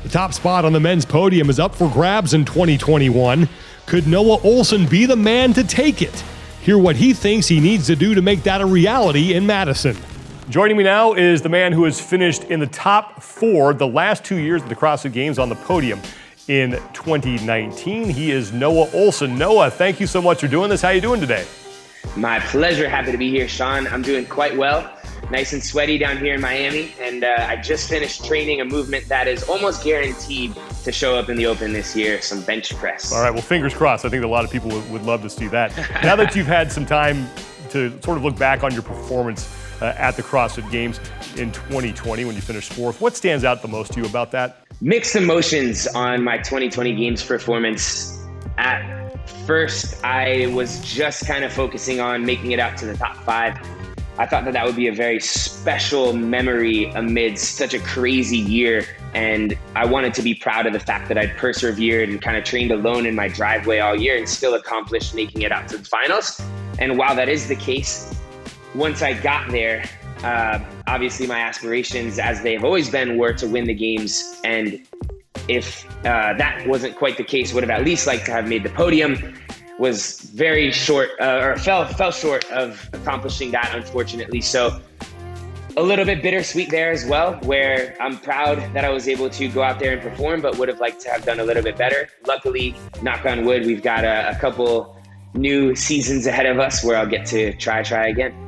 The top spot on the men's podium is up for grabs in 2021. Could Noah Ohlsen be the man to take it? Hear what he thinks he needs to do to make that a reality in Madison. Joining me now is the man who has finished in the top 4 the last 2 years at the CrossFit Games on the podium in 2019. He is Noah Ohlsen. Noah, thank you so much for doing this. How are you doing today? My pleasure. Happy to be here, Sean. I'm doing quite well. Nice and sweaty down here in Miami. And I just finished training a movement that is almost guaranteed to show up in the Open this year, some bench press. All right, well, fingers crossed. I think a lot of people would love to see that. Now that you've had some time to sort of look back on your performance at the CrossFit Games in 2020 when you finished 4th, what stands out the most to you about that? Mixed emotions on my 2020 Games performance. At first, I was just kind of focusing on making it out to the top 5. I thought that would be a very special memory amidst such a crazy year. And I wanted to be proud of the fact that I'd persevered and kind of trained alone in my driveway all year and still accomplished making it out to the finals. And while that is the case, once I got there, obviously my aspirations, as they've always been, were to win the games. And if that wasn't quite the case, would have at least liked to have made the podium. Was very short, or fell short of accomplishing that, unfortunately. So a little bit bittersweet there as well, where I'm proud that I was able to go out there and perform, but would have liked to have done a little bit better. Luckily, knock on wood, we've got a couple new seasons ahead of us where I'll get to try again.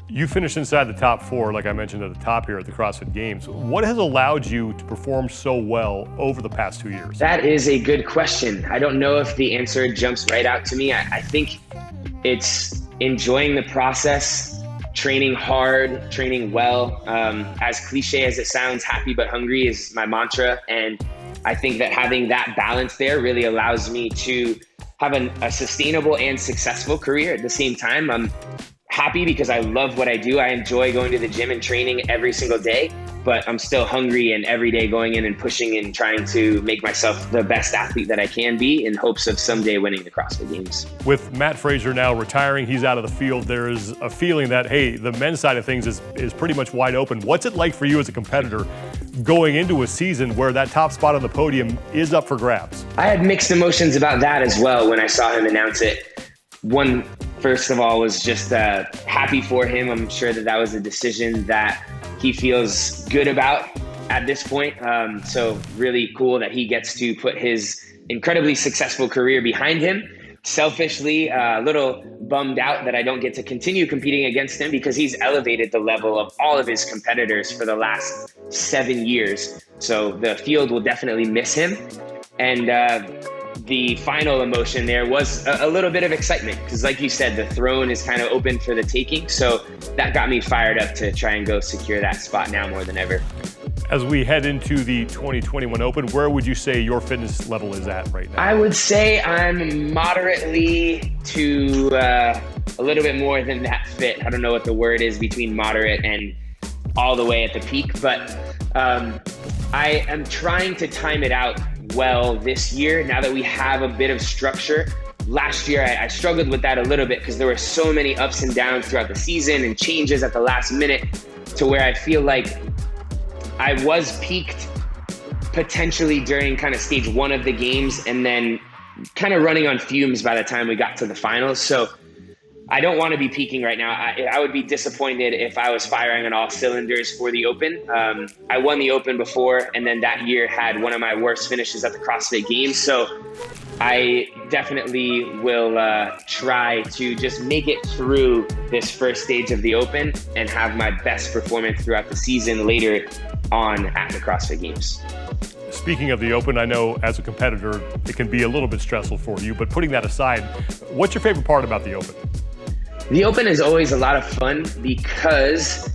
You finished inside the top 4, like I mentioned at the top here at the CrossFit Games. What has allowed you to perform so well over the past 2 years? That is a good question. I don't know if the answer jumps right out to me. I think it's enjoying the process, training hard, training well. As cliche as it sounds, happy but hungry is my mantra. And I think that having that balance there really allows me to have a sustainable and successful career at the same time. I'm happy because I love what I do. I enjoy going to the gym and training every single day, but I'm still hungry and every day going in and pushing and trying to make myself the best athlete that I can be in hopes of someday winning the CrossFit Games. With Mat Fraser now retiring, he's out of the field, there is a feeling that, hey, the men's side of things is pretty much wide open. What's it like for you as a competitor going into a season where that top spot on the podium is up for grabs? I had mixed emotions about that as well when I saw him announce it. First of all, was just happy for him. I'm sure that was a decision that he feels good about at this point. So really cool that he gets to put his incredibly successful career behind him. Selfishly, a little bummed out that I don't get to continue competing against him because he's elevated the level of all of his competitors for the last 7 years. So the field will definitely miss him. And the final emotion there was a little bit of excitement because, like you said, the throne is kind of open for the taking. So that got me fired up to try and go secure that spot now more than ever. As we head into the 2021 Open, where would you say your fitness level is at right now? I would say I'm moderately to a little bit more than that fit. I don't know what the word is between moderate and all the way at the peak, but I am trying to time it out well this year now that we have a bit of structure. Last year, I struggled with that a little bit because there were so many ups and downs throughout the season and changes at the last minute to where I feel like I was peaked potentially during kind of stage 1 of the games and then kind of running on fumes by the time we got to the finals. So I don't want to be peaking right now. I would be disappointed if I was firing on all cylinders for the Open. I won the Open before, and then that year had one of my worst finishes at the CrossFit Games. So I definitely will try to just make it through this first stage of the Open and have my best performance throughout the season later on at the CrossFit Games. Speaking of the Open, I know as a competitor, it can be a little bit stressful for you, but putting that aside, what's your favorite part about the Open? The Open is always a lot of fun because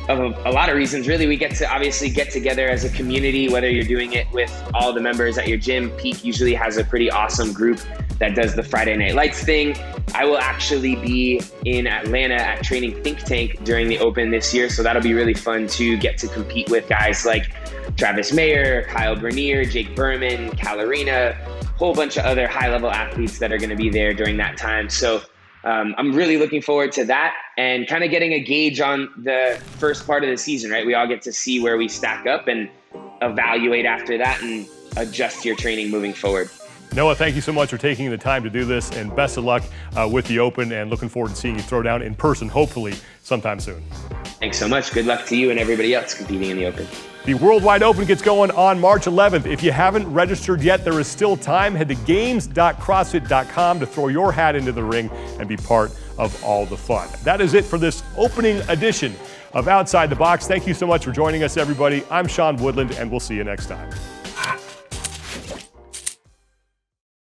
of a lot of reasons. Really, we get to obviously get together as a community, whether you're doing it with all the members at your gym. Peak usually has a pretty awesome group that does the Friday Night Lights thing. I will actually be in Atlanta at Training Think Tank during the Open this year, so that'll be really fun to get to compete with guys like Travis Mayer, Kyle Bernier, Jake Berman, Cal Arena, a whole bunch of other high-level athletes that are going to be there during that time. So I'm really looking forward to that and kind of getting a gauge on the first part of the season, right? We all get to see where we stack up, and evaluate after that and adjust your training moving forward. Noah, thank you so much for taking the time to do this, and best of luck with the Open, and looking forward to seeing you throw down in person, hopefully sometime soon. Thanks so much. Good luck to you and everybody else competing in the Open. The Worldwide Open gets going on March 11th. If you haven't registered yet, there is still time. Head to games.crossfit.com to throw your hat into the ring and be part of all the fun. That is it for this opening edition of Outside the Box. Thank you so much for joining us, everybody. I'm Sean Woodland, and we'll see you next time.